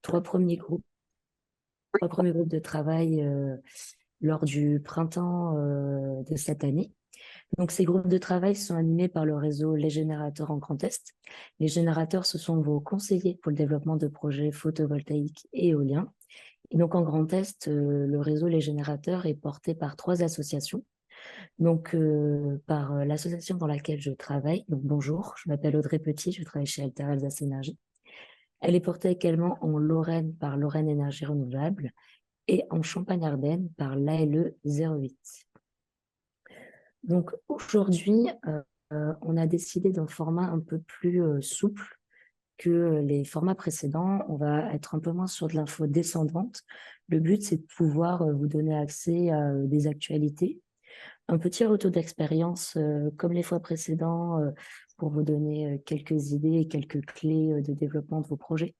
trois premiers groupes, trois premiers groupes de travail lors du printemps de cette année. Donc, ces groupes de travail sont animés par le réseau Les Générateurs en Grand Est. Les générateurs, ce sont vos conseillers pour le développement de projets photovoltaïques et éoliens. Et donc, en Grand Est, le réseau Les Générateurs est porté par trois associations. Donc, par l'association dans laquelle je travaille. Donc, bonjour, je m'appelle Audrey Petit, je travaille chez Alter Alsace Énergie. Elle est portée également en Lorraine par Lorraine Énergie Renouvelable et en Champagne-Ardenne par l'ALE 08. Donc aujourd'hui, on a décidé d'un format un peu plus souple que les formats précédents. On va être un peu moins sur de l'info descendante. Le but, c'est de pouvoir vous donner accès à des actualités, un petit retour d'expérience comme les fois précédents pour vous donner quelques idées et quelques clés de développement de vos projets.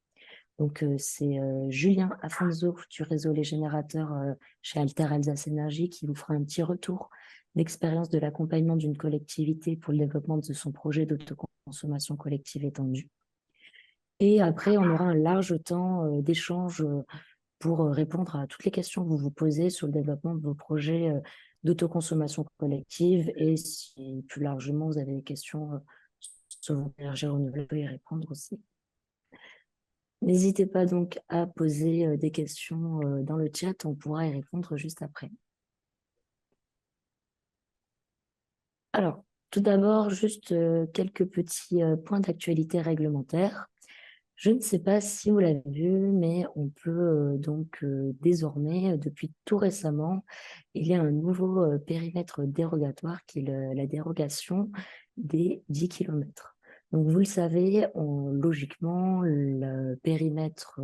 Donc, c'est Julien Afonso du réseau Les Générateurs chez Alter Alsace Énergie qui vous fera un petit retour d'expérience de l'accompagnement d'une collectivité pour le développement de son projet d'autoconsommation collective étendue. Et après, on aura un large temps d'échange pour répondre à toutes les questions que vous vous posez sur le développement de vos projets d'autoconsommation collective. Et si plus largement, vous avez des questions sur vos énergies renouvelables, vous pouvez y répondre aussi. N'hésitez pas donc à poser des questions dans le chat, on pourra y répondre juste après. Alors, tout d'abord, juste quelques petits points d'actualité réglementaire. Je ne sais pas si vous l'avez vu, mais on peut donc désormais, depuis tout récemment, il y a un nouveau périmètre dérogatoire qui est la dérogation des 10 km. Donc, vous le savez, logiquement, le périmètre,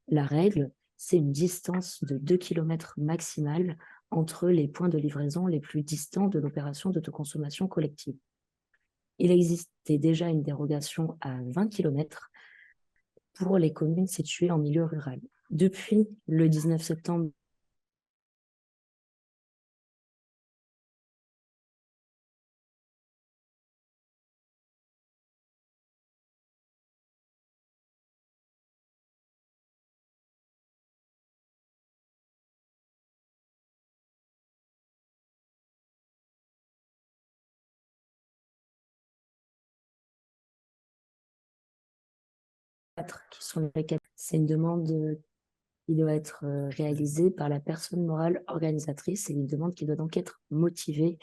la règle, c'est une distance de 2 km maximale entre les points de livraison les plus distants de l'opération d'autoconsommation collective. Il existait déjà une dérogation à 20 km pour les communes situées en milieu rural. Depuis le 19 septembre, qui sont lesquelles c'est une demande qui doit être réalisée par la personne morale organisatrice et une demande qui doit donc être motivée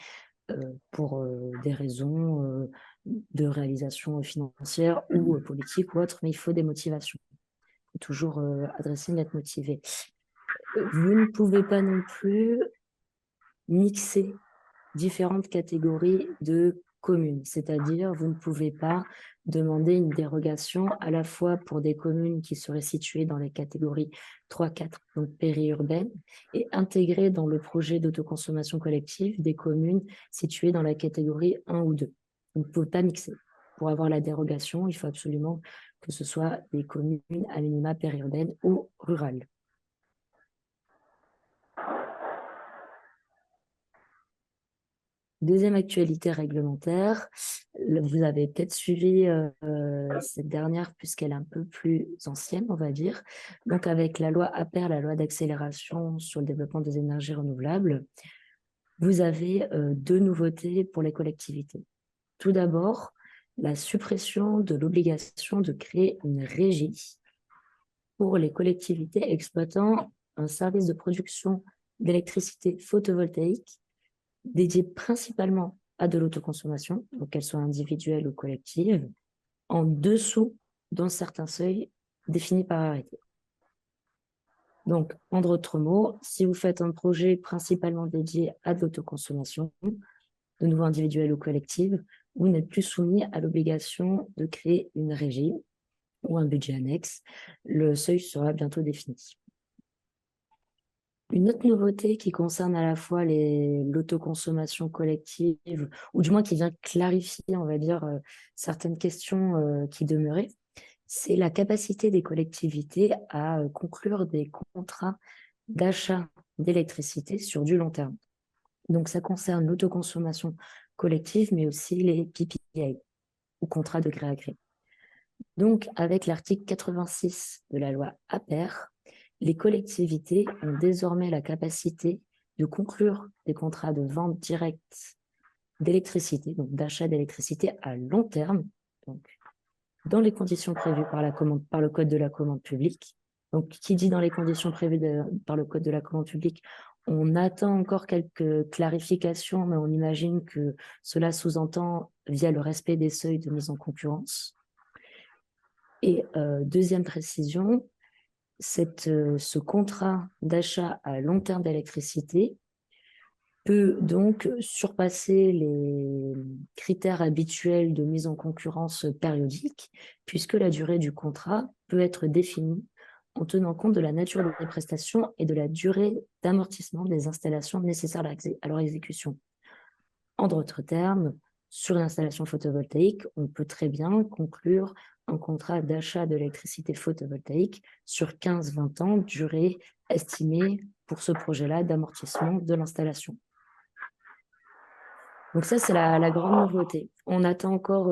pour des raisons de réalisation financière ou politique ou autre, mais il faut des motivations. Il faut toujours adresser une lettre motivée. Vous ne pouvez pas non plus mixer différentes catégories de communes, c'est-à-dire vous ne pouvez pas demander une dérogation à la fois pour des communes qui seraient situées dans les catégories 3, 4, donc périurbaines, et intégrer dans le projet d'autoconsommation collective des communes situées dans la catégorie 1 ou 2. Vous ne pouvez pas mixer. Pour avoir la dérogation, il faut absolument que ce soit des communes à minima périurbaines ou rurales. Deuxième actualité réglementaire, vous avez peut-être suivi cette dernière puisqu'elle est un peu plus ancienne, on va dire. Donc avec la loi APER, la loi d'accélération sur le développement des énergies renouvelables, vous avez deux nouveautés pour les collectivités. Tout d'abord, la suppression de l'obligation de créer une régie pour les collectivités exploitant un service de production d'électricité photovoltaïque dédiée principalement à de l'autoconsommation, donc qu'elle soit individuelle ou collective, en dessous d'un certain seuil défini par arrêté. Donc, en d'autres mots, si vous faites un projet principalement dédié à de l'autoconsommation, de nouveau individuelle ou collective, vous n'êtes plus soumis à l'obligation de créer une régie ou un budget annexe. Le seuil sera bientôt défini. Une autre nouveauté qui concerne à la fois l'autoconsommation collective, ou du moins qui vient clarifier, on va dire, certaines questions qui demeuraient, c'est la capacité des collectivités à conclure des contrats d'achat d'électricité sur du long terme. Donc, ça concerne l'autoconsommation collective, mais aussi les PPA, ou contrats de gré à gré. Donc, avec l'article 86 de la loi APER, les collectivités ont désormais la capacité de conclure des contrats de vente directe d'électricité, donc d'achat d'électricité à long terme, donc dans les conditions prévues par le Code de la commande publique. Donc, qui dit dans les conditions prévues par le Code de la commande publique, on attend encore quelques clarifications, mais on imagine que cela sous-entend via le respect des seuils de mise en concurrence. Et deuxième précision, ce contrat d'achat à long terme d'électricité peut donc surpasser les critères habituels de mise en concurrence périodique, puisque la durée du contrat peut être définie en tenant compte de la nature des prestations et de la durée d'amortissement des installations nécessaires à leur exécution. En d'autres termes, sur l'installation photovoltaïque, on peut très bien conclure un contrat d'achat d'électricité photovoltaïque sur 15-20 ans, durée estimée pour ce projet-là d'amortissement de l'installation. Donc ça, c'est la grande nouveauté. On attend encore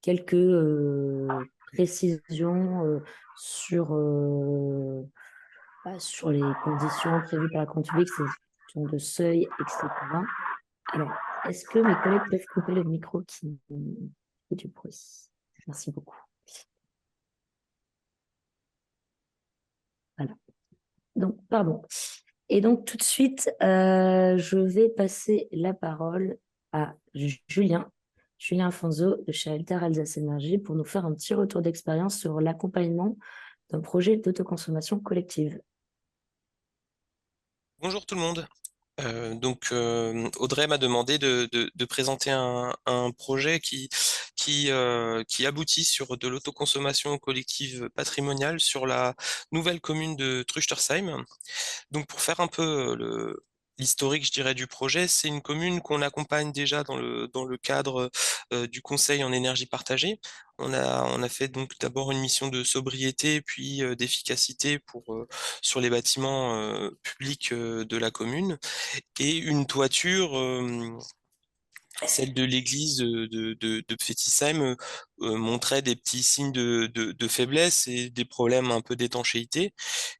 quelques précisions sur les conditions prévues par la commande publique, c'est question de seuil, etc. Alors, est-ce que mes collègues peuvent couper le micro qui fait du bruit? Merci beaucoup. Voilà. Donc, pardon. Et donc, tout de suite, je vais passer la parole à Julien Fonzo de chez Alter Alsace Énergie pour nous faire un petit retour d'expérience sur l'accompagnement d'un projet d'autoconsommation collective. Bonjour tout le monde. Audrey m'a demandé de présenter un projet qui aboutit sur de l'autoconsommation collective patrimoniale sur la nouvelle commune de Truchtersheim. Donc pour faire un peu l'historique, je dirais, du projet, c'est une commune qu'on accompagne déjà dans le cadre du conseil en énergie partagée. On a fait donc d'abord une mission de sobriété puis d'efficacité sur les bâtiments publics de la commune et une toiture, celle de l'église de Pfettisheim, montrait des petits signes de faiblesse et des problèmes un peu d'étanchéité.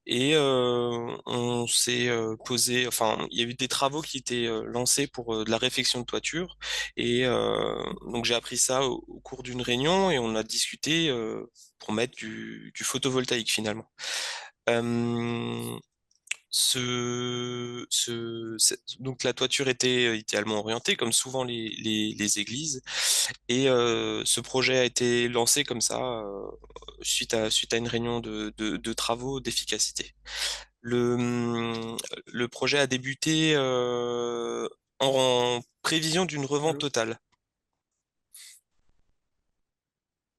Et on s'est posé, enfin, il y a eu des travaux qui étaient lancés pour de la réfection de toiture. Et donc j'ai appris ça au cours d'une réunion et on a discuté pour mettre du photovoltaïque finalement. Euh, donc la toiture était idéalement orientée, comme souvent les églises, et ce projet a été lancé comme ça suite à une réunion de travaux d'efficacité. Le projet a débuté en prévision d'une revente Allô? totale.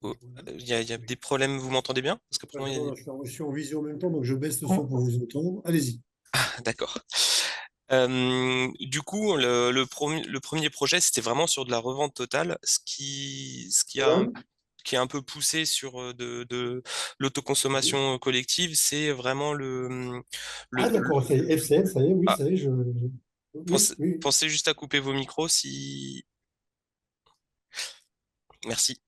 Oh, il y a des problèmes, vous m'entendez bien? Parce Ah, qu'apparemment, il y a non, là, je suis en visio en même temps, donc je baisse le son pour vous entendre. Allez-y. D'accord. Du coup, le premier projet, c'était vraiment sur de la revente totale, Ouais. qui a un peu poussé sur de Oui. l'autoconsommation collective, c'est vraiment Ah, d'accord, ça y est, FCL, ça y est, oui, ah, ça y est, Oui, oui. pensez juste à couper vos micros si... Merci.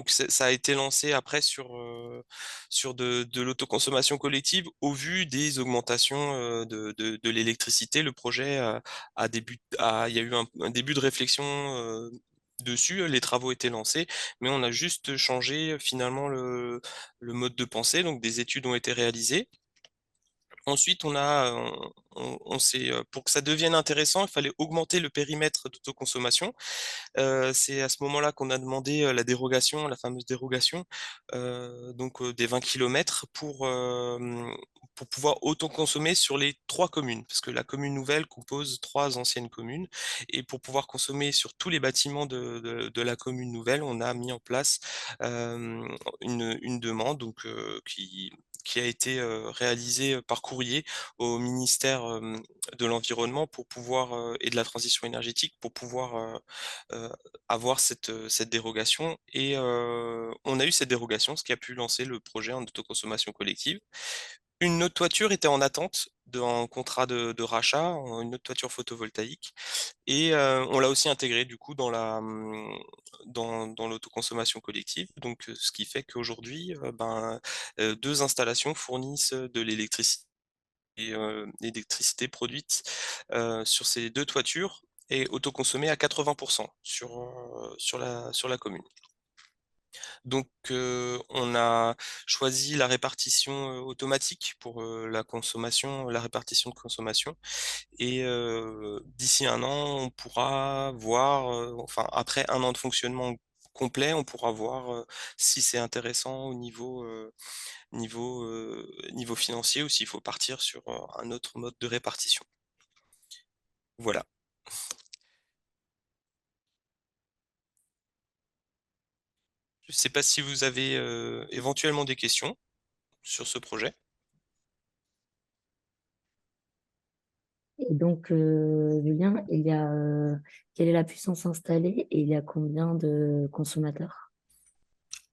Ça a été lancé après sur de l'autoconsommation collective au vu des augmentations de l'électricité. Le projet il y a eu un début de réflexion dessus. Les travaux étaient lancés, mais on a juste changé finalement le mode de pensée. Donc des études ont été réalisées. Ensuite, pour que ça devienne intéressant, il fallait augmenter le périmètre d'autoconsommation. C'est à ce moment-là qu'on a demandé la dérogation, la fameuse dérogation, des 20 kilomètres pour pouvoir autoconsommer sur les trois communes, parce que la commune nouvelle compose trois anciennes communes, et pour pouvoir consommer sur tous les bâtiments de la commune nouvelle, on a mis en place une demande qui a été réalisée par courrier au ministère de l'Environnement pour pouvoir et de la transition énergétique pour pouvoir avoir cette dérogation. Et on a eu cette dérogation, ce qui a pu lancer le projet en autoconsommation collective. Une autre toiture était en attente en contrat de rachat, une autre toiture photovoltaïque. Et on l'a aussi intégré du coup dans l'autoconsommation collective. Donc, ce qui fait qu'aujourd'hui, deux installations fournissent de l'électricité produite sur ces deux toitures et autoconsommée à 80% sur la commune. Donc, on a choisi la répartition automatique pour la consommation, la répartition de consommation. Et d'ici un an, on pourra voir, enfin après un an de fonctionnement complet, on pourra voir si c'est intéressant au niveau financier ou s'il faut partir sur un autre mode de répartition. Voilà. Je ne sais pas si vous avez éventuellement des questions sur ce projet. Et donc, Julien, quelle est la puissance installée et il y a combien de consommateurs?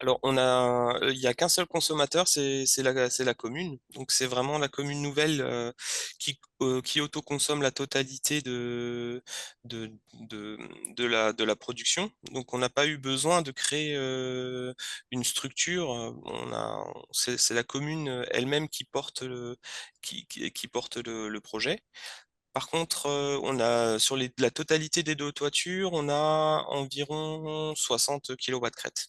Alors, il n'y a qu'un seul consommateur, c'est la commune. Donc, c'est vraiment la commune nouvelle qui autoconsomme la totalité de, de, de la production. Donc, on n'a pas eu besoin de créer une structure. C'est la commune elle-même qui porte qui porte le projet. Par contre, on a sur la totalité des deux toitures, on a environ 60 kilowatts crête.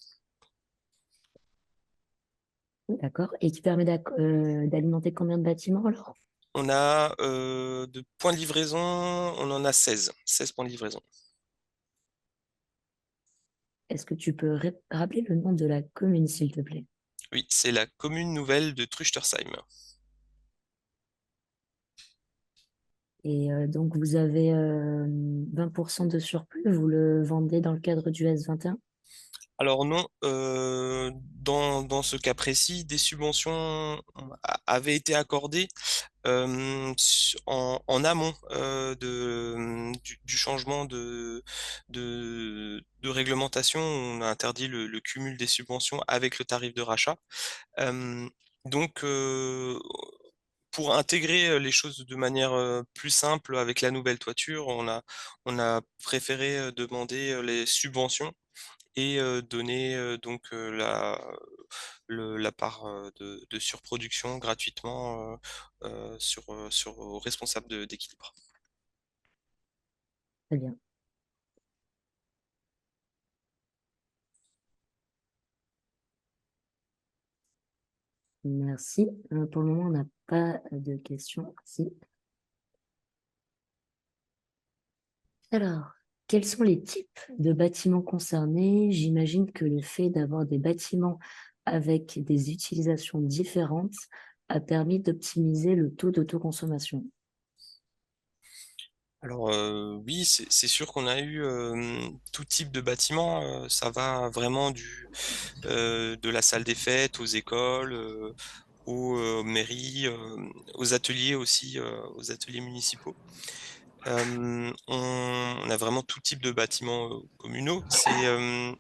D'accord. Et qui permet d'alimenter combien de bâtiments alors? On a de points de livraison, on en a 16 points de livraison. Est-ce que tu peux rappeler le nom de la commune, s'il te plaît? Oui, c'est la commune nouvelle de Truchtersheim. Et donc, vous avez 20% de surplus, vous le vendez dans le cadre du S21? Alors non, dans ce cas précis, des subventions avaient été accordées en amont du changement de réglementation. On a interdit le cumul des subventions avec le tarif de rachat. Euh, donc, pour intégrer les choses de manière plus simple avec la nouvelle toiture, on a préféré demander les subventions et donner donc la part de surproduction gratuitement aux responsables d'équilibre. Très bien. Merci. Pour le moment, on n'a pas de questions. Si. Alors, quels sont les types de bâtiments concernés? J'imagine que le fait d'avoir des bâtiments avec des utilisations différentes a permis d'optimiser le taux d'autoconsommation. Alors oui, c'est sûr qu'on a eu tout type de bâtiment. Ça va vraiment de la salle des fêtes aux écoles, aux mairies, aux ateliers aussi, aux ateliers municipaux. On a vraiment tout type de bâtiments communaux. C'est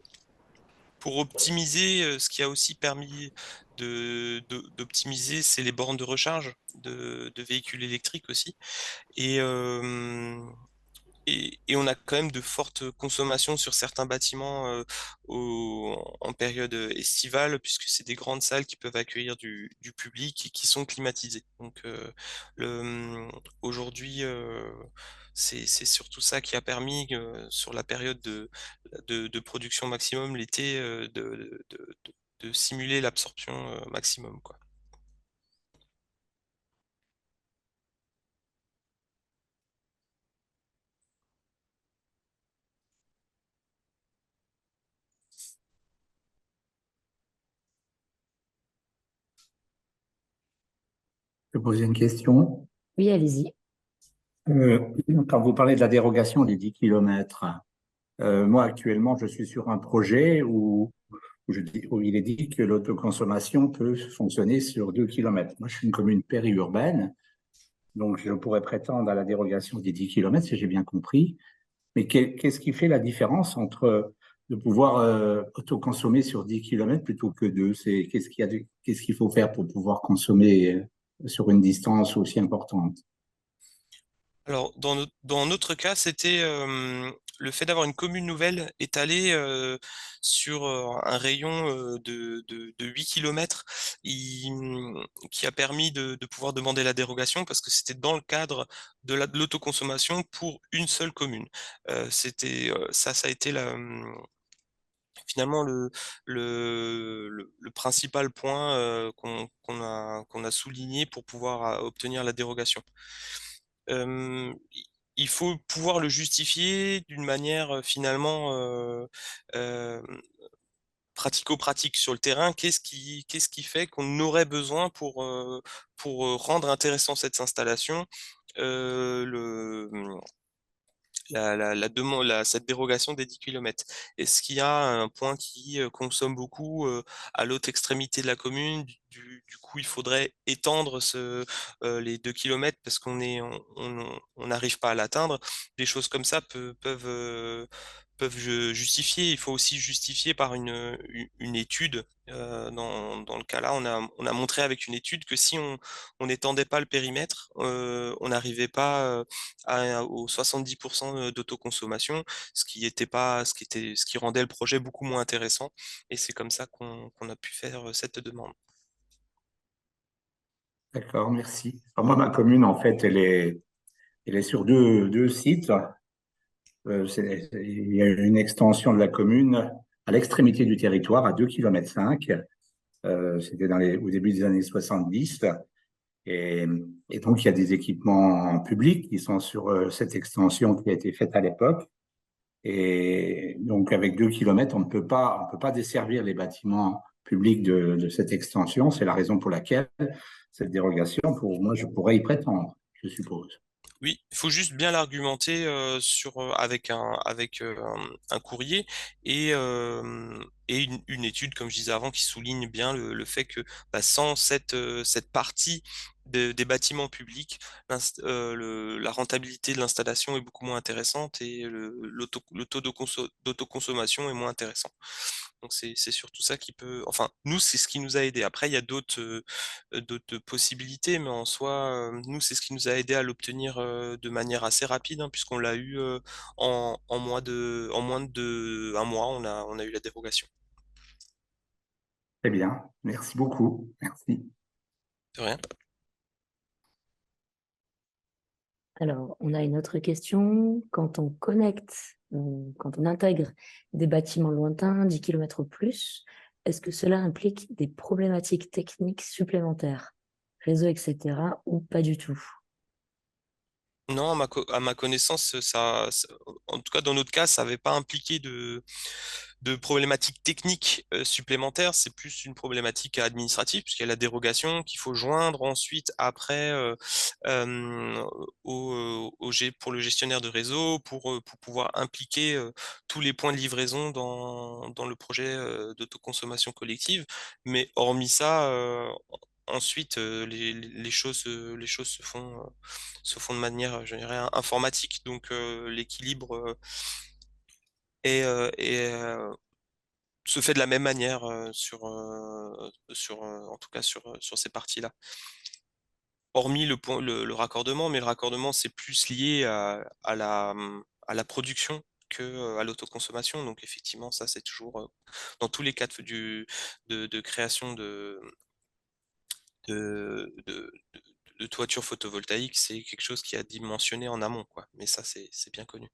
pour optimiser, ce qui a aussi permis d'optimiser, c'est les bornes de recharge de véhicules électriques aussi. Et, euh, et on a quand même de fortes consommations sur certains bâtiments en période estivale, puisque c'est des grandes salles qui peuvent accueillir du public et qui sont climatisées. Donc aujourd'hui, c'est surtout ça qui a permis sur la période de production maximum l'été de simuler l'absorption maximum, quoi. Je peux poser une question. Oui, allez-y. Euh, Quand vous parlez de la dérogation des 10 kilomètres, moi actuellement je suis sur un projet où il est dit que l'autoconsommation peut fonctionner sur 2 kilomètres. Moi je suis une commune périurbaine, donc je pourrais prétendre à la dérogation des 10 kilomètres si j'ai bien compris. Mais qu'est-ce qui fait la différence entre de pouvoir autoconsommer sur 10 kilomètres plutôt que 2? Qu'est-ce qu'il faut faire pour pouvoir consommer sur une distance aussi importante? Alors, dans notre cas, c'était le fait d'avoir une commune nouvelle étalée sur un rayon de 8 km qui a permis de pouvoir demander la dérogation parce que c'était dans le cadre de l'autoconsommation pour une seule commune. Ça a été finalement le principal point qu'on a souligné pour pouvoir obtenir la dérogation. Euh, il faut pouvoir le justifier d'une manière finalement euh, pratico-pratique sur le terrain. Qu'est-ce qui fait qu'on aurait besoin pour rendre intéressant cette installation? Euh, le, cette dérogation des 10 km. Est-ce qu'il y a un point qui consomme beaucoup à l'autre extrémité de la commune? Du coup, il faudrait étendre les 2 km parce on n'arrive pas à l'atteindre. Des choses comme ça peuvent justifier. Il faut aussi justifier par une étude. Dans le cas là, on a montré avec une étude que si on n'étendait pas le périmètre, on n'arrivait pas aux 70% d'autoconsommation, ce qui rendait le projet beaucoup moins intéressant. Et c'est comme ça qu'on a pu faire cette demande. D'accord, merci. Alors moi, ma commune, en fait, elle est sur deux sites. Il y a une extension de la commune à l'extrémité du territoire, à 2,5 km. C'était au début des années 70. Et, et donc, il y a des équipements publics qui sont sur cette extension qui a été faite à l'époque. Et donc, avec 2 km, on peut pas desservir les bâtiments publics de cette extension. C'est la raison pour laquelle cette dérogation, pour moi, je pourrais y prétendre, je suppose. Oui, il faut juste bien l'argumenter avec un courrier et une étude, comme je disais avant, qui souligne bien le fait que sans cette partie des bâtiments publics, la rentabilité de l'installation est beaucoup moins intéressante et le taux d'autoconsommation est moins intéressant. Donc c'est surtout ça qui peut. Enfin, nous, c'est ce qui nous a aidé. Après, il y a d'autres possibilités, mais en soi, nous, c'est ce qui nous a aidé à l'obtenir de manière assez rapide, hein, puisqu'on l'a eu en moins de un mois, on a eu la dérogation. Très bien, merci beaucoup. Merci. De rien. Alors, on a une autre question. Quand on connecte, quand on intègre des bâtiments lointains, 10 km ou plus, est-ce que cela implique des problématiques techniques supplémentaires, réseau, etc., ou pas du tout? Non, à ma connaissance, en tout cas dans notre cas, ça n'avait pas impliqué de problématiques techniques supplémentaires. C'est plus une problématique administrative, puisqu'il y a la dérogation qu'il faut joindre ensuite après euh, pour le gestionnaire de réseau, pour pouvoir impliquer tous les points de livraison dans le projet d'autoconsommation collective. Mais hormis ça, ensuite, les choses se font de manière, je dirais, informatique. Donc, l'équilibre se fait de la même manière en tout cas sur ces parties-là. Hormis le raccordement, mais le raccordement, c'est plus lié à la production que à l'autoconsommation. Donc, effectivement, ça, c'est toujours dans tous les cas de création de de toiture photovoltaïque, c'est quelque chose qui a dimensionné en amont, quoi. Mais ça, c'est bien connu.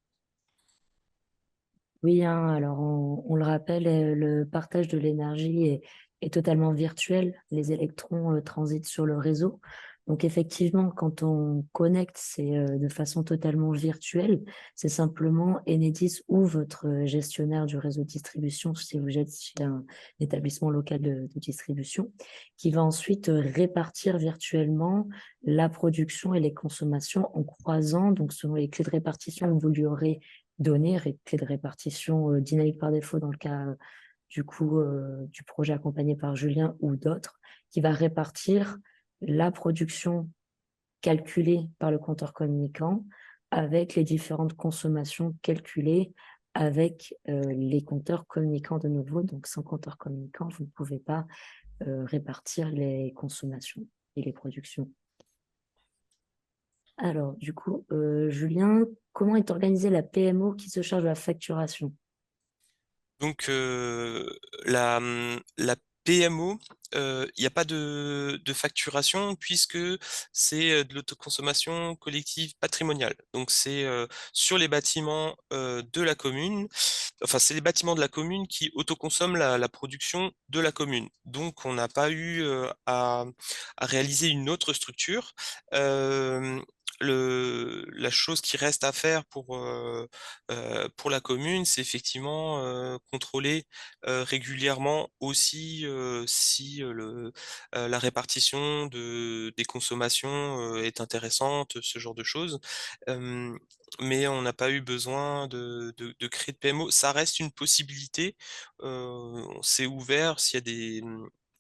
Oui, hein, alors on le rappelle, le partage de l'énergie est totalement virtuel. Les électrons transitent sur le réseau. Donc effectivement, quand on connecte, c'est de façon totalement virtuelle. C'est simplement Enedis ou votre gestionnaire du réseau de distribution, si vous êtes chez un établissement local de distribution, qui va ensuite répartir virtuellement la production et les consommations en croisant, donc selon les clés de répartition que vous lui aurez données, clés de répartition dynamique par défaut dans le cas du coup du projet accompagné par Julien ou d'autres, qui va répartir la production calculée par le compteur communicant avec les différentes consommations calculées avec les compteurs communicants de nouveau. Donc sans compteur communicant, vous ne pouvez pas répartir les consommations et les productions. Alors, du coup, Julien, comment est organisée la PMO qui se charge de la facturation? Donc la PMO, il n'y a pas de facturation puisque c'est de l'autoconsommation collective patrimoniale. Donc c'est sur les bâtiments de la commune, enfin c'est les bâtiments de la commune qui autoconsomment la production de la commune. Donc on n'a pas eu à réaliser une autre structure. Euh, la chose qui reste à faire pour la commune, c'est effectivement contrôler régulièrement aussi si la répartition des consommations est intéressante, ce genre de choses. Euh, mais on n'a pas eu besoin de créer de PMO. Ça reste une possibilité. C'est ouvert s'il y a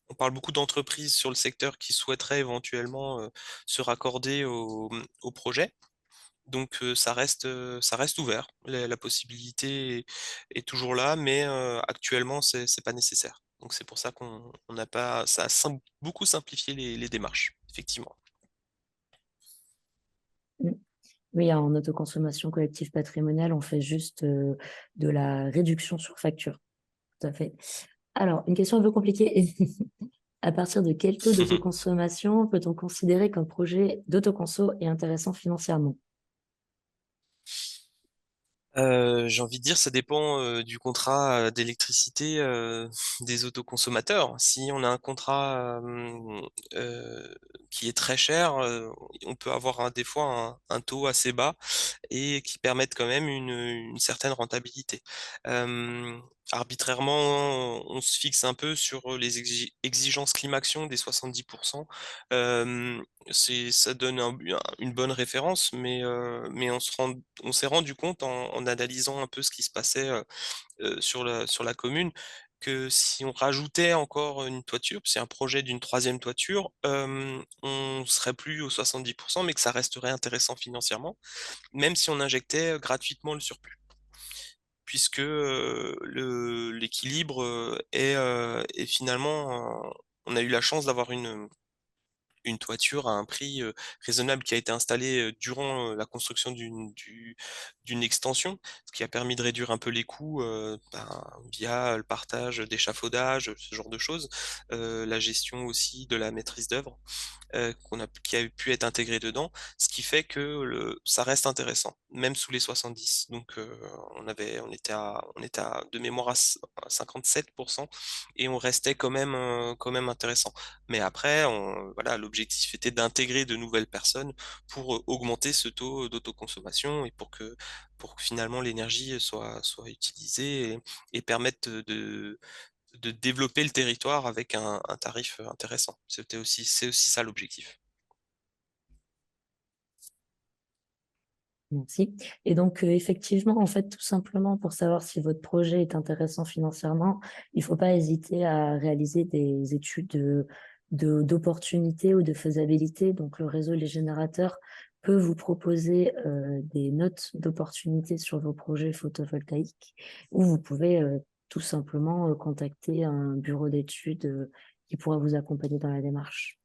on parle beaucoup d'entreprises sur le secteur qui souhaiteraient éventuellement se raccorder au projet. Donc ça reste ouvert. La possibilité est toujours là, mais actuellement c'est pas nécessaire. Donc c'est pour ça qu'on n'a pas, ça a beaucoup simplifié les démarches, effectivement. Mm. Oui, en autoconsommation collective patrimoniale, on fait juste de la réduction sur facture. Tout à fait. Alors, une question un peu compliquée. À partir de quel taux d'autoconsommation peut-on considérer qu'un projet d'autoconso est intéressant financièrement? J'ai envie de dire, ça dépend du contrat d'électricité des autoconsommateurs. Si on a un contrat qui est très cher, on peut avoir des fois un taux assez bas et qui permettent quand même une certaine rentabilité. Euh, Arbitrairement, on se fixe un peu sur les exigences Climaction des 70%. Ça donne une bonne référence, mais on s'est rendu compte en analysant un peu ce qui se passait sur la commune, que si on rajoutait encore une toiture, c'est un projet d'une troisième toiture, on serait plus aux 70%, mais que ça resterait intéressant financièrement, même si on injectait gratuitement le surplus, puisque l'équilibre est finalement, on a eu la chance d'avoir une toiture à un prix raisonnable qui a été installée durant la construction d'une extension, ce qui a permis de réduire un peu les coûts via le partage d'échafaudage, ce genre de choses, la gestion aussi de la maîtrise d'œuvre qui a pu être intégré dedans, ce qui fait que ça reste intéressant, même sous les 70. Donc on était de mémoire à 57% et on restait quand même intéressant. Mais après, voilà, l'objectif était d'intégrer de nouvelles personnes pour augmenter ce taux d'autoconsommation et pour que finalement l'énergie soit utilisée et permette de développer le territoire avec un tarif intéressant. C'est aussi ça l'objectif. Merci. Et donc, effectivement, en fait, tout simplement pour savoir si votre projet est intéressant financièrement, il ne faut pas hésiter à réaliser des études d'opportunité ou de faisabilité. Donc, le réseau Les Générateurs peut vous proposer des notes d'opportunité sur vos projets photovoltaïques, ou vous pouvez tout simplement contacter un bureau d'études qui pourra vous accompagner dans la démarche.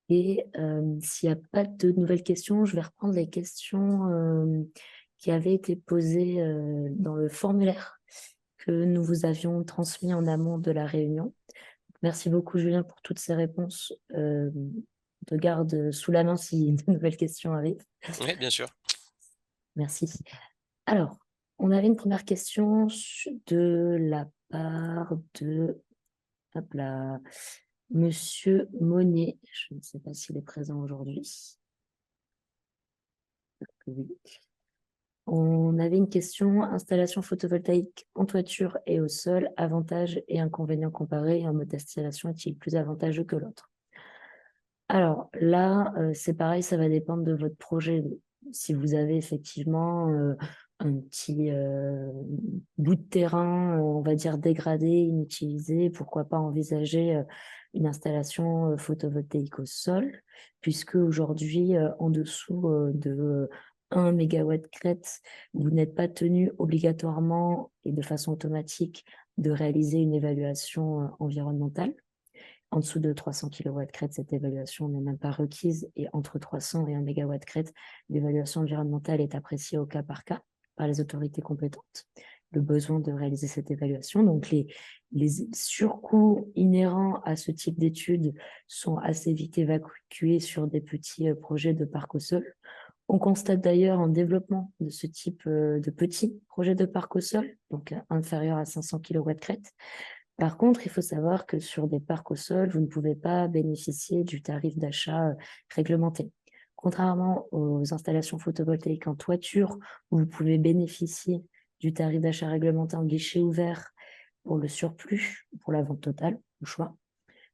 Et s'il n'y a pas de nouvelles questions, je vais reprendre les questions qui avaient été posées dans le formulaire que nous vous avions transmis en amont de la réunion. Merci beaucoup, Julien, pour toutes ces réponses. De garde sous la main si de nouvelles questions arrivent. Oui, bien sûr. Merci. Alors, on avait une première question de la part de... Hop là. Monsieur Monnier, je ne sais pas s'il est présent aujourd'hui. Oui. On avait une question, installation photovoltaïque en toiture et au sol, avantages et inconvénients comparés, un mode d'installation est-il plus avantageux que l'autre? Alors là, c'est pareil, ça va dépendre de votre projet. Si vous avez effectivement un petit bout de terrain, on va dire dégradé, inutilisé, pourquoi pas envisager une installation photovoltaïque au sol, puisque aujourd'hui, en dessous de 1 mégawatt crête, vous n'êtes pas tenu obligatoirement et de façon automatique de réaliser une évaluation environnementale. En dessous de 300 kW crête, cette évaluation n'est même pas requise, et entre 300 et 1 mégawatt crête, l'évaluation environnementale est appréciée au cas par cas par les autorités compétentes. Le besoin de réaliser cette évaluation. Donc, les surcoûts inhérents à ce type d'études sont assez vite évacués sur des petits projets de parc au sol. On constate d'ailleurs un développement de ce type de petits projets de parc au sol, donc inférieur à 500 kW crête. Par contre, il faut savoir que sur des parcs au sol, vous ne pouvez pas bénéficier du tarif d'achat réglementé. Contrairement aux installations photovoltaïques en toiture, où vous pouvez bénéficier du tarif d'achat réglementé en guichet ouvert pour le surplus, pour la vente totale, au choix.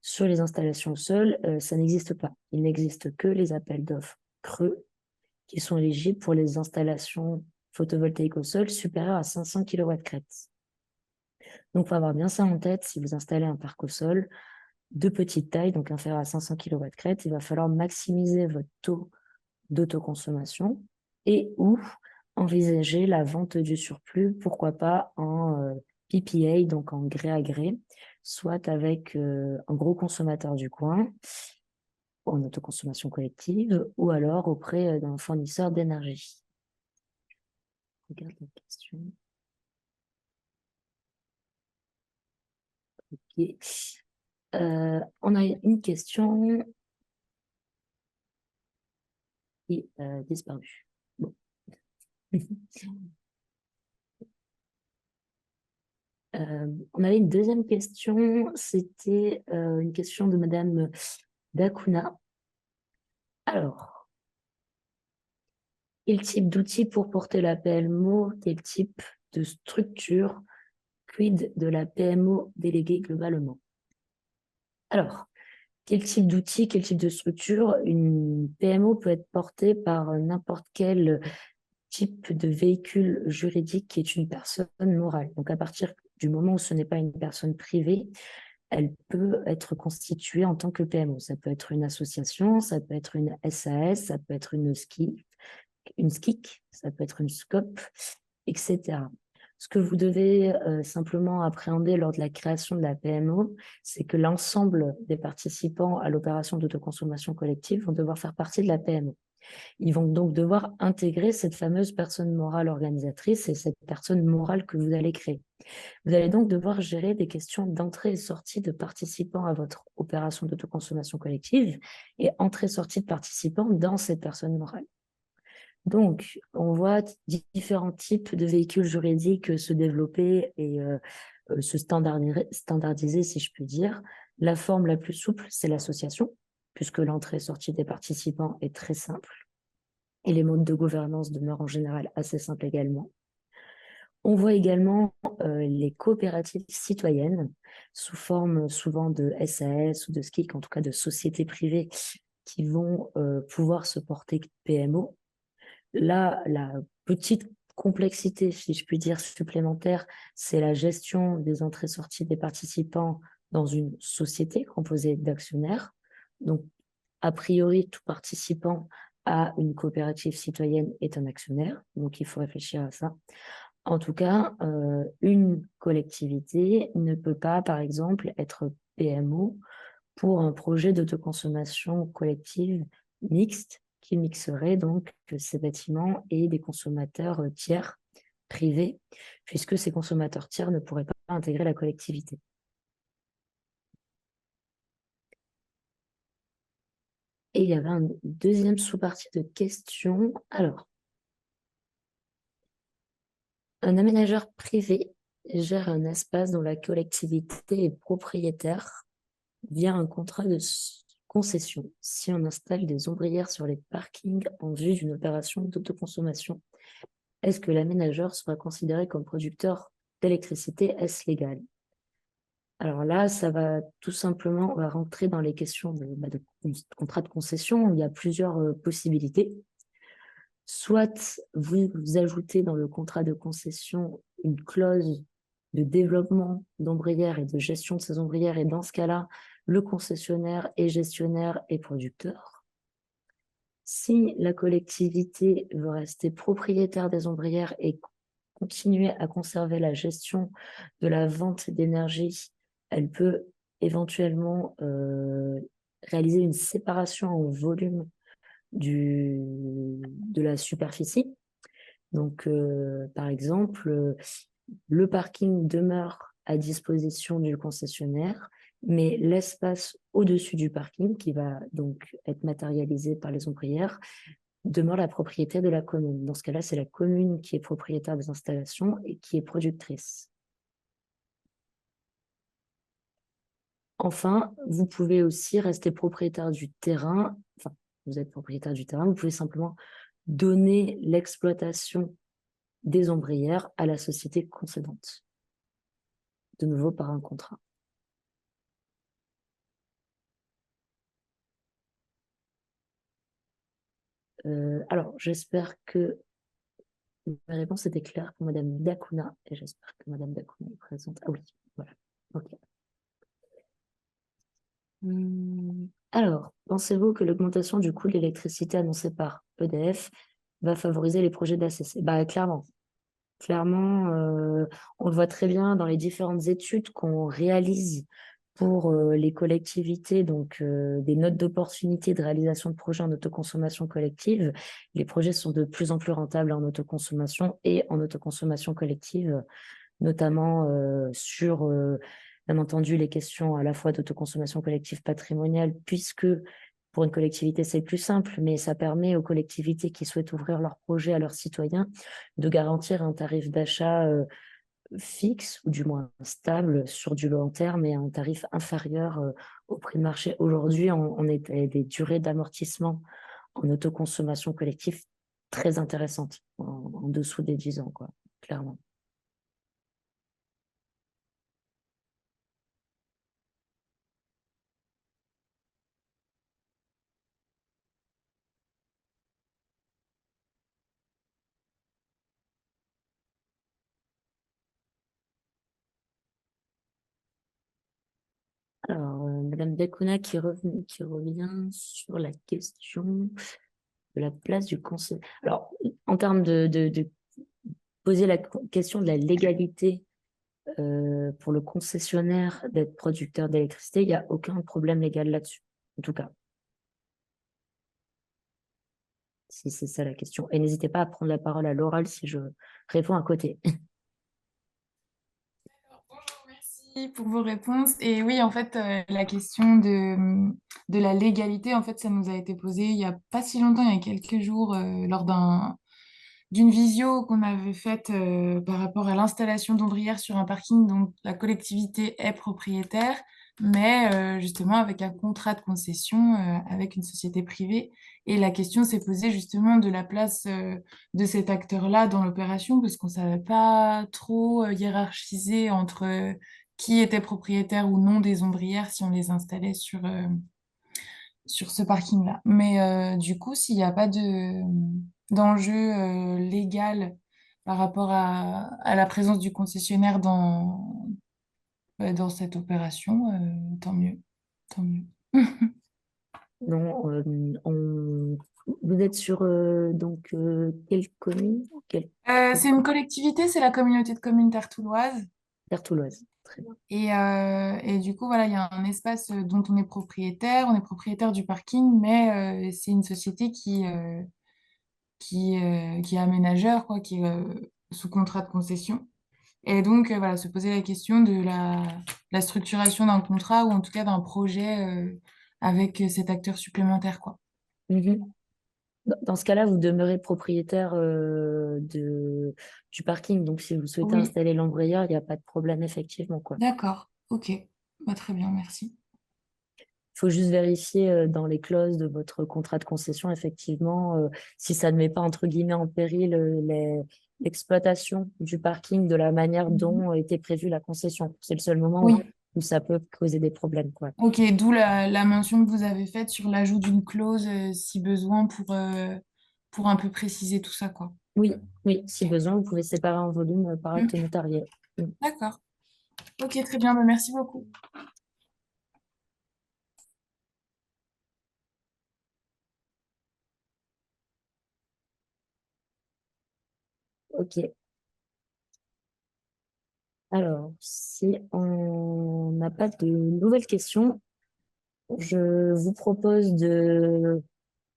Sur les installations au sol, ça n'existe pas. Il n'existe que les appels d'offres creux qui sont éligibles pour les installations photovoltaïques au sol supérieures à 500 kW crête. Donc, il faut avoir bien ça en tête. Si vous installez un parc au sol de petite taille, donc inférieur à 500 kW crête, il va falloir maximiser votre taux d'autoconsommation et ou envisager la vente du surplus, pourquoi pas en PPA, donc en gré à gré, soit avec un gros consommateur du coin, en autoconsommation collective, ou alors auprès d'un fournisseur d'énergie. Regarde la question. Ok. On a une question qui a disparu. Bon. On avait une deuxième question, c'était une question de Madame Dakuna. Alors, quel type d'outil pour porter la PMO, quel type de structure, quid de la PMO déléguée globalement? Alors, quel type d'outil, quel type de structure? Une PMO peut être portée par n'importe quel type de véhicule juridique qui est une personne morale. Donc, à partir du moment où ce n'est pas une personne privée, elle peut être constituée en tant que PMO. Ça peut être une association, ça peut être une SAS, ça peut être une SKIC, ça peut être une SCOP, etc. Ce que vous devez simplement appréhender lors de la création de la PMO, c'est que l'ensemble des participants à l'opération d'autoconsommation collective vont devoir faire partie de la PMO. Ils vont donc devoir intégrer cette fameuse personne morale organisatrice et cette personne morale que vous allez créer. Vous allez donc devoir gérer des questions d'entrée et sortie de participants à votre opération d'autoconsommation collective et entrée-sortie de participants dans cette personne morale. Donc, on voit différents types de véhicules juridiques se développer et se standardiser, si je puis dire. La forme la plus souple, c'est l'association, puisque l'entrée et sortie des participants est très simple. Et les modes de gouvernance demeurent en général assez simples également. On voit également les coopératives citoyennes sous forme souvent de SAS ou de SKIC, en tout cas de sociétés privées qui vont pouvoir se porter PMO. Là, la petite complexité, si je puis dire, supplémentaire, c'est la gestion des entrées-sorties des participants dans une société composée d'actionnaires. Donc, a priori, tout participant à une coopérative citoyenne est un actionnaire, donc il faut réfléchir à ça. En tout cas, une collectivité ne peut pas, par exemple, être PMO pour un projet d'autoconsommation collective mixte qui mixerait donc ces bâtiments et des consommateurs tiers privés, puisque ces consommateurs tiers ne pourraient pas intégrer la collectivité. Et il y avait une deuxième sous-partie de questions. Alors, un aménageur privé gère un espace dont la collectivité est propriétaire via un contrat de concession. Si on installe des ombrières sur les parkings en vue d'une opération d'autoconsommation, est-ce que l'aménageur sera considéré comme producteur d'électricité? Est-ce légal? Alors là, ça va tout simplement, on va rentrer dans les questions de contrat de concession, où il y a plusieurs possibilités. Soit vous ajoutez dans le contrat de concession une clause de développement d'ombrières et de gestion de ces ombrières, et dans ce cas-là, le concessionnaire est gestionnaire et producteur. Si la collectivité veut rester propriétaire des ombrières et continuer à conserver la gestion de la vente d'énergie, elle peut éventuellement réaliser une séparation en volume de la superficie. Donc, par exemple, le parking demeure à disposition du concessionnaire, mais l'espace au-dessus du parking, qui va donc être matérialisé par les ombrières, demeure la propriété de la commune. Dans ce cas-là, c'est la commune qui est propriétaire des installations et qui est productrice. Enfin, vous pouvez aussi rester propriétaire du terrain. Enfin, vous êtes propriétaire du terrain, vous pouvez simplement donner l'exploitation des ombrières à la société concédante. De nouveau par un contrat. Alors, j'espère que ma réponse était claire pour Madame Dacuna, et j'espère que Madame Dacuna est présente. Ah oui, voilà. Ok. Alors, pensez-vous que l'augmentation du coût de l'électricité annoncée par EDF va favoriser les projets d'ACC? Bah, clairement. Clairement, on le voit très bien dans les différentes études qu'on réalise pour les collectivités, donc des notes d'opportunité de réalisation de projets en autoconsommation collective. Les projets sont de plus en plus rentables en autoconsommation et en autoconsommation collective, notamment sur, bien entendu, les questions à la fois d'autoconsommation collective patrimoniale, puisque pour une collectivité, c'est plus simple, mais ça permet aux collectivités qui souhaitent ouvrir leurs projets à leurs citoyens de garantir un tarif d'achat fixe, ou du moins stable sur du long terme, et un tarif inférieur au prix de marché. Aujourd'hui, on est à des durées d'amortissement en autoconsommation collective très intéressantes, en dessous des 10 ans, quoi, clairement. Alors, Madame Dacuna qui revient sur la question de la place du conseil. Alors, en termes de poser la question de la légalité pour le concessionnaire d'être producteur d'électricité, il n'y a aucun problème légal là-dessus, en tout cas. Si c'est ça la question. Et n'hésitez pas à prendre la parole à l'oral si je réponds à côté. Merci pour vos réponses. Et oui, en fait, la question de la légalité, en fait, ça nous a été posé il n'y a pas si longtemps, il y a quelques jours, lors d'une visio qu'on avait faite par rapport à l'installation d'ombrières sur un parking dont la collectivité est propriétaire, mais justement avec un contrat de concession avec une société privée. Et la question s'est posée justement de la place de cet acteur-là dans l'opération, parce qu'on ne savait pas trop hiérarchiser entre qui était propriétaire ou non des ombrières si on les installait sur ce parking-là. Mais du coup, s'il n'y a pas d'enjeu légal par rapport à la présence du concessionnaire dans cette opération, tant mieux. Tant mieux. Non, vous êtes sur donc quelle commune? Quelle C'est une collectivité, c'est la communauté de communes Terre-Touloise. terre touloise? Très bien. Et du coup, voilà, il y a un espace dont on est propriétaire du parking, mais c'est une société qui est aménageur, quoi, qui est sous contrat de concession. Et donc, voilà, se poser la question de la structuration d'un contrat ou en tout cas d'un projet avec cet acteur supplémentaire, quoi. Mhm. Dans ce cas-là, vous demeurez propriétaire du parking. Donc, si vous souhaitez Oui, installer l'embrayeur, il n'y a pas de problème, effectivement, quoi. d'accord, ok. Bah, très bien, merci. Il faut juste vérifier dans les clauses de votre contrat de concession, effectivement, si ça ne met pas, entre guillemets, en péril l'exploitation du parking de la manière dont était prévue la concession. C'est le seul moment Oui, où ça peut causer des problèmes, quoi. ok, d'où la mention que vous avez faite sur l'ajout d'une clause si besoin pour un peu préciser tout ça, quoi. Oui, oui, si besoin, vous pouvez séparer en volume par Mm. acte notarié. Mm. D'accord. Ok, très bien, bah, merci beaucoup. Ok. Alors, si on n'a pas de nouvelles questions, je vous propose de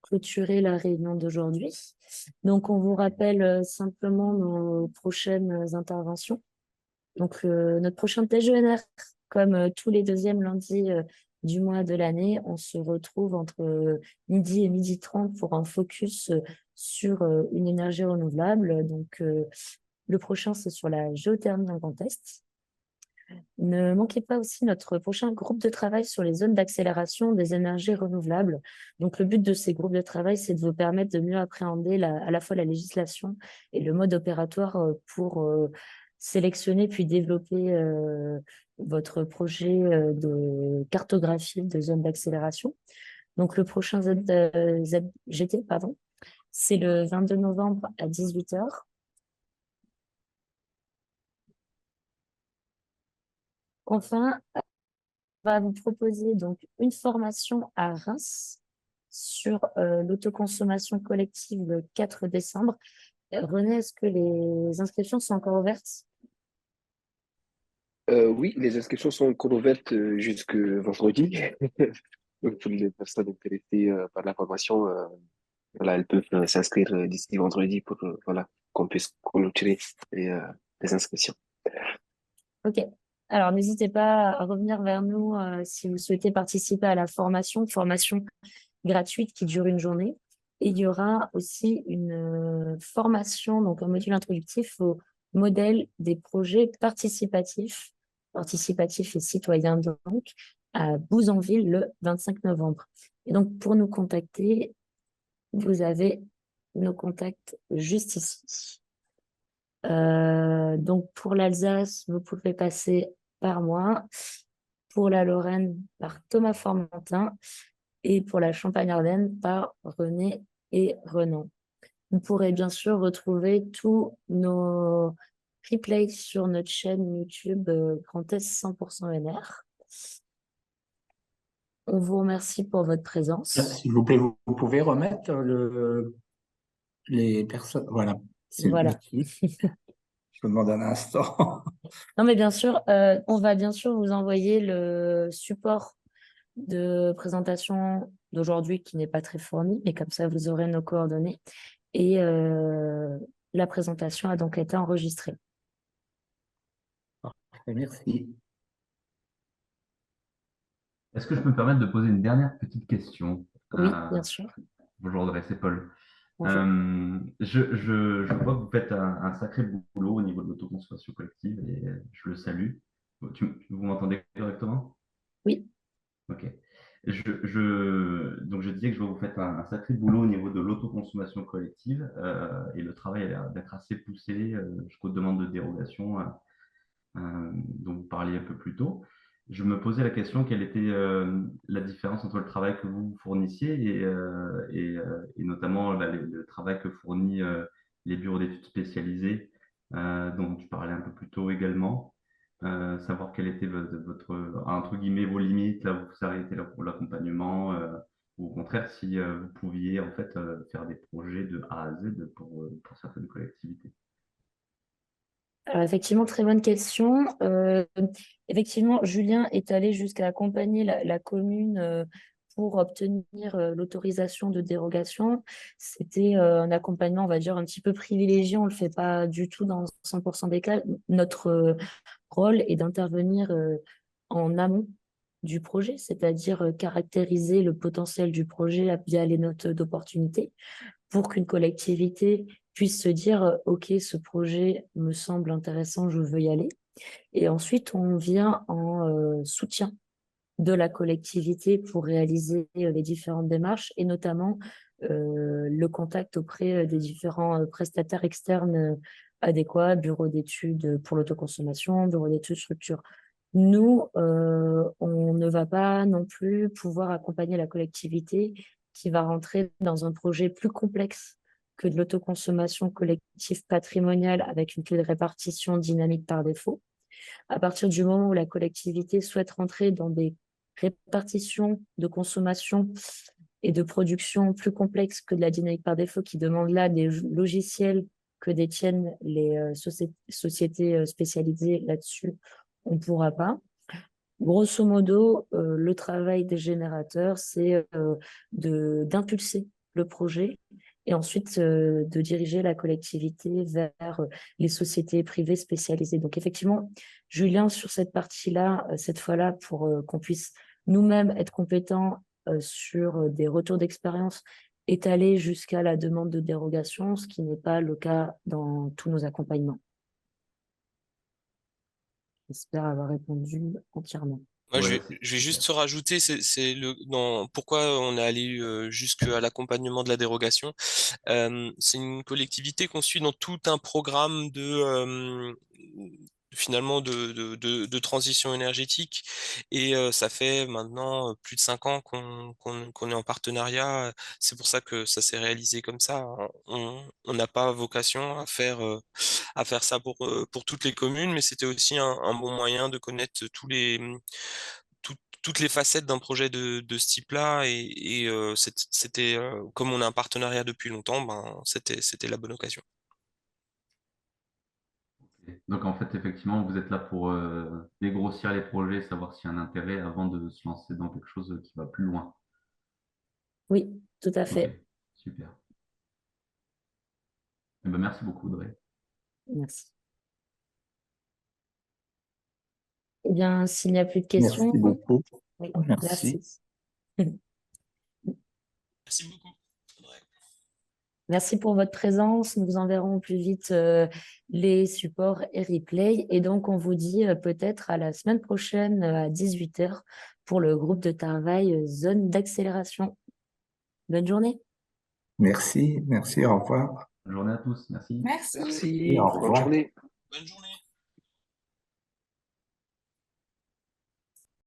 clôturer la réunion d'aujourd'hui. Donc, on vous rappelle simplement nos prochaines interventions. Donc, notre prochain TGNR, comme tous les deuxièmes lundis du mois de l'année, on se retrouve entre midi et midi 30 pour un focus sur une énergie renouvelable. Donc, le prochain, c'est sur la géothermie en Grand Est. Ne manquez pas aussi notre prochain groupe de travail sur les zones d'accélération des énergies renouvelables. Donc, le but de ces groupes de travail, c'est de vous permettre de mieux appréhender à la fois la législation et le mode opératoire pour sélectionner puis développer votre projet de cartographie de zones d'accélération. Donc, le prochain ZGT, pardon, c'est le 22 novembre à 18 h. Enfin, on va vous proposer donc une formation à Reims sur l'autoconsommation collective le 4 décembre. René, est-ce que les inscriptions sont encore ouvertes? Oui, les inscriptions sont encore ouvertes jusque vendredi. Donc, pour les personnes intéressées par la formation, voilà, elles peuvent s'inscrire d'ici vendredi pour voilà, qu'on puisse clôturer les inscriptions. Ok. Alors, n'hésitez pas à revenir vers nous si vous souhaitez participer à la formation gratuite qui dure une journée. Et il y aura aussi une formation, donc un module introductif au modèle des projets participatifs et citoyens, donc, à Bouzonville le 25 novembre. Et donc, pour nous contacter, vous avez nos contacts juste ici. Donc, pour l'Alsace, vous pouvez passer par moi. Pour la Lorraine, par Thomas Formentin. Et pour la Champagne-Ardenne, par René et Renan. Vous pourrez bien sûr retrouver tous nos replays sur notre chaîne YouTube Grand Est 100% NR. On vous remercie pour votre présence. S'il vous plaît, vous pouvez remettre les personnes. Voilà. Voilà. Je vous demande un instant. Non, mais bien sûr, on va bien sûr vous envoyer le support de présentation d'aujourd'hui qui n'est pas très fourni, mais comme ça, vous aurez nos coordonnées. Et la présentation a donc été enregistrée. Merci. Est-ce que je peux me permettre de poser une dernière petite question? Oui, bien sûr. Bonjour Audrey, c'est Paul. Bonjour. Je vois que vous faites un sacré boulot au niveau de l'autoconsommation collective et je le salue. Vous m'entendez correctement? Oui. Ok. Donc je disais que vous faites un sacré boulot au niveau de l'autoconsommation collective et le travail a l'air d'être assez poussé jusqu'aux demandes de dérogation dont vous parliez un peu plus tôt. Je me posais la question, quelle était la différence entre le travail que vous fournissiez et notamment le travail que fournit les bureaux d'études spécialisés dont tu parlais un peu plus tôt également. Savoir quel était votre entre guillemets, vos limites, là où vous arrêtez là pour l'accompagnement, ou au contraire, si vous pouviez en fait faire des projets de A à Z pour certaines collectivités. Alors, effectivement, très bonne question. Effectivement, Julien est allé jusqu'à accompagner la commune pour obtenir l'autorisation de dérogation. C'était un accompagnement, on va dire, un petit peu privilégié. On ne le fait pas du tout dans 100% des cas. Notre rôle est d'intervenir en amont du projet, c'est-à-dire caractériser le potentiel du projet via les notes d'opportunité pour qu'une collectivité puisse se dire « Ok, ce projet me semble intéressant, je veux y aller ». Et ensuite, on vient en soutien de la collectivité pour réaliser les différentes démarches et notamment le contact auprès des différents prestataires externes adéquats, bureaux d'études pour l'autoconsommation, bureaux d'études structure. Nous, on ne va pas non plus pouvoir accompagner la collectivité qui va rentrer dans un projet plus complexe que de l'autoconsommation collective patrimoniale avec une clé de répartition dynamique par défaut. À partir du moment où la collectivité souhaite rentrer dans des répartitions de consommation et de production plus complexes que de la dynamique par défaut qui demandent là des logiciels que détiennent les sociétés spécialisées là-dessus, on ne pourra pas. Grosso modo, le travail des générateurs, c'est d'impulser le projet et ensuite de diriger la collectivité vers les sociétés privées spécialisées. Donc effectivement, Julien, sur cette partie-là, cette fois-là, pour qu'on puisse nous-mêmes être compétents sur des retours d'expérience étalés jusqu'à la demande de dérogation, ce qui n'est pas le cas dans tous nos accompagnements. J'espère avoir répondu entièrement. Ouais, Ouais, je vais juste se rajouter, pourquoi on est allé jusqu'à l'accompagnement de la dérogation. C'est une collectivité qu'on suit dans tout un programme finalement de transition énergétique et ça fait maintenant plus de 5 ans qu'on est en partenariat. C'est pour ça que ça s'est réalisé comme ça. On n'a pas vocation à faire ça pour toutes les communes, mais c'était aussi un bon moyen de connaître toutes les facettes d'un projet de ce type-là et c'était comme on a un partenariat depuis longtemps, ben c'était la bonne occasion. Donc en fait, effectivement, vous êtes là pour dégrossir les projets, savoir s'il y a un intérêt avant de se lancer dans quelque chose qui va plus loin. Oui, tout à Ok, fait. super. Eh ben, merci beaucoup, Audrey. Merci. Eh bien, s'il n'y a plus de Merci questions, beaucoup. oui, Merci. merci. Merci beaucoup. Merci pour votre présence. Nous vous enverrons au plus vite les supports et replays. Et donc, on vous dit peut-être à la semaine prochaine à 18h pour le groupe de travail Zone d'accélération. Bonne journée. Merci, au revoir. Bonne journée à tous, merci. Merci. Merci. Et au Bonne revoir. journée. Bonne journée.